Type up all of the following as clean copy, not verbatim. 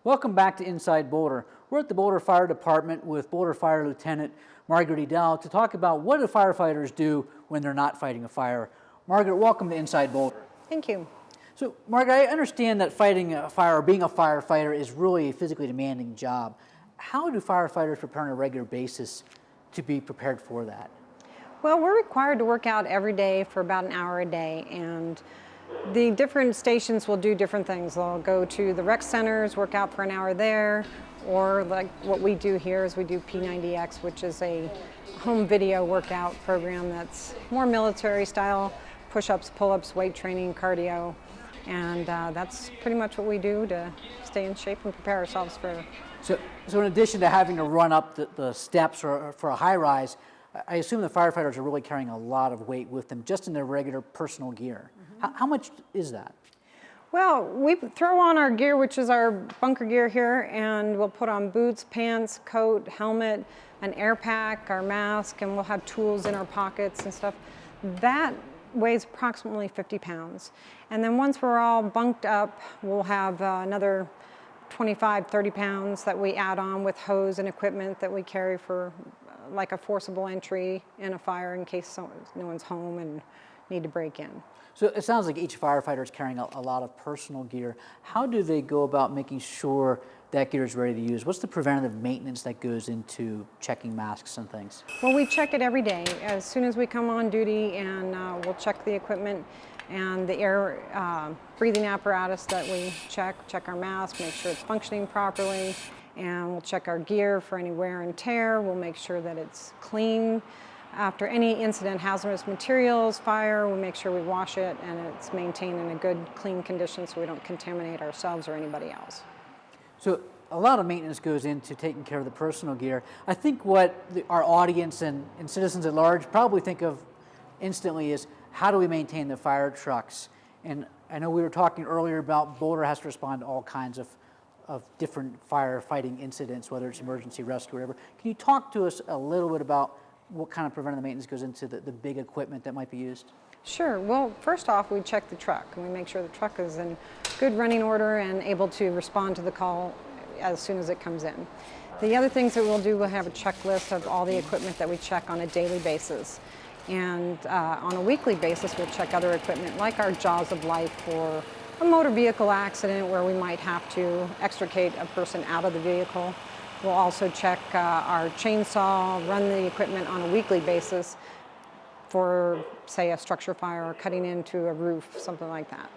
Welcome back to Inside Boulder. We're at the Boulder Fire Department with Boulder Fire Lieutenant Margaret Edel to talk about what do firefighters do when they're not fighting a fire. Margaret, welcome to Inside Boulder. Thank you. So, Margaret, I understand that fighting a fire or being a firefighter is really a physically demanding job. How do firefighters prepare on a regular basis to be prepared for that? Well, we're required to work out every day for about an hour a day, and the different stations will do different things. They'll go to the rec centers, work out for an hour there, or like what we do here is we do P90X, which is a home video workout program that's more military style, push-ups, pull-ups, weight training, cardio, and that's pretty much what we do to stay in shape and prepare ourselves for. So in addition to having to run up the steps or for a high rise, I assume the firefighters are really carrying a lot of weight with them just in their regular personal gear. Mm-hmm. How much is that? Well, we throw on our gear, which is our bunker gear here, and we'll put on boots, pants, coat, helmet, an air pack, our mask, and we'll have tools in our pockets and stuff. That weighs approximately 50 pounds. And then once we're all bunked up, we'll have another 25, 30 pounds that we add on with hose and equipment that we carry for like a forcible entry in a fire in case no one's home and need to break in. So it sounds like each firefighter is carrying a lot of personal gear. How do they go about making sure that gear is ready to use? What's the preventative maintenance that goes into checking masks and things? Well, we check it every day. As soon as we come on duty, and we'll check the equipment and the air breathing apparatus that we check our mask, make sure it's functioning properly, and we'll check our gear for any wear and tear. We'll make sure that it's clean. After any incident, hazardous materials, fire, we make sure we wash it and it's maintained in a good, clean condition so we don't contaminate ourselves or anybody else. So a lot of maintenance goes into taking care of the personal gear. I think what our audience and citizens at large probably think of instantly is how do we maintain the fire trucks? And I know we were talking earlier about Boulder has to respond to all kinds of different firefighting incidents, whether it's emergency rescue or whatever. Can you talk to us a little bit about what kind of preventative maintenance goes into the big equipment that might be used? Sure. Well, first off, we check the truck and we make sure the truck is in good running order and able to respond to the call as soon as it comes in. The other things that we'll do, we'll have a checklist of all the equipment that we check on a daily basis. And on a weekly basis, we'll check other equipment like our jaws of life for a motor vehicle accident where we might have to extricate a person out of the vehicle. We'll also check our chainsaw, run the equipment on a weekly basis for, say, a structure fire or cutting into a roof, something like that.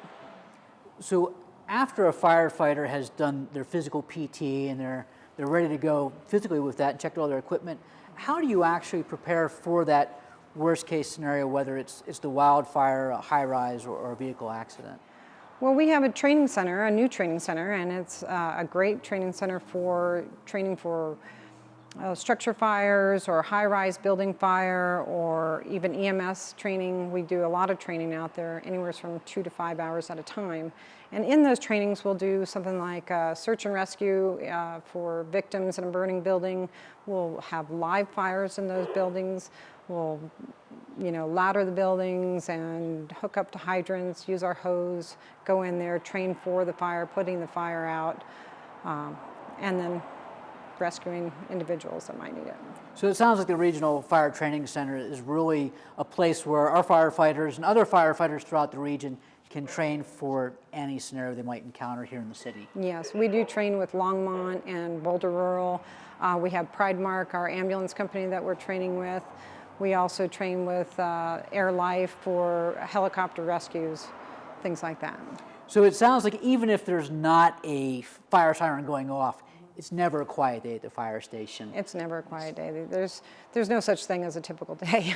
So after a firefighter has done their physical PT and they're ready to go physically with that and checked all their equipment, how do you actually prepare for that worst case scenario, whether it's the wildfire, a high rise, or a vehicle accident? Well, we have a training center, a new training center, and it's a great training center for training for structure fires or high-rise building fire or even EMS training. We do a lot of training out there, anywhere from 2 to 5 hours at a time. And in those trainings, we'll do something like search and rescue for victims in a burning building. We'll have live fires in those buildings. We'll ladder the buildings and hook up to hydrants, use our hose, go in there, train for the fire, putting the fire out, and then rescuing individuals that might need it. So it sounds like the Regional Fire Training Center is really a place where our firefighters and other firefighters throughout the region can train for any scenario they might encounter here in the city. Yes, we do train with Longmont and Boulder Rural. We have Pridemark, our ambulance company that we're training with. We also train with Air Life for helicopter rescues, things like that. So it sounds like even if there's not a fire siren going off, it's never a quiet day at the fire station. It's never a quiet day. There's no such thing as a typical day.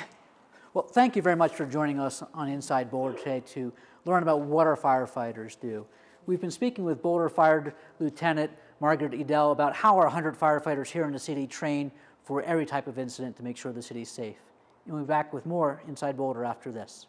Well, thank you very much for joining us on Inside Boulder today to learn about what our firefighters do. We've been speaking with Boulder Fire Lieutenant Margaret Edel about how our 100 firefighters here in the city train for every type of incident to make sure the city's safe. And we'll be back with more Inside Boulder after this.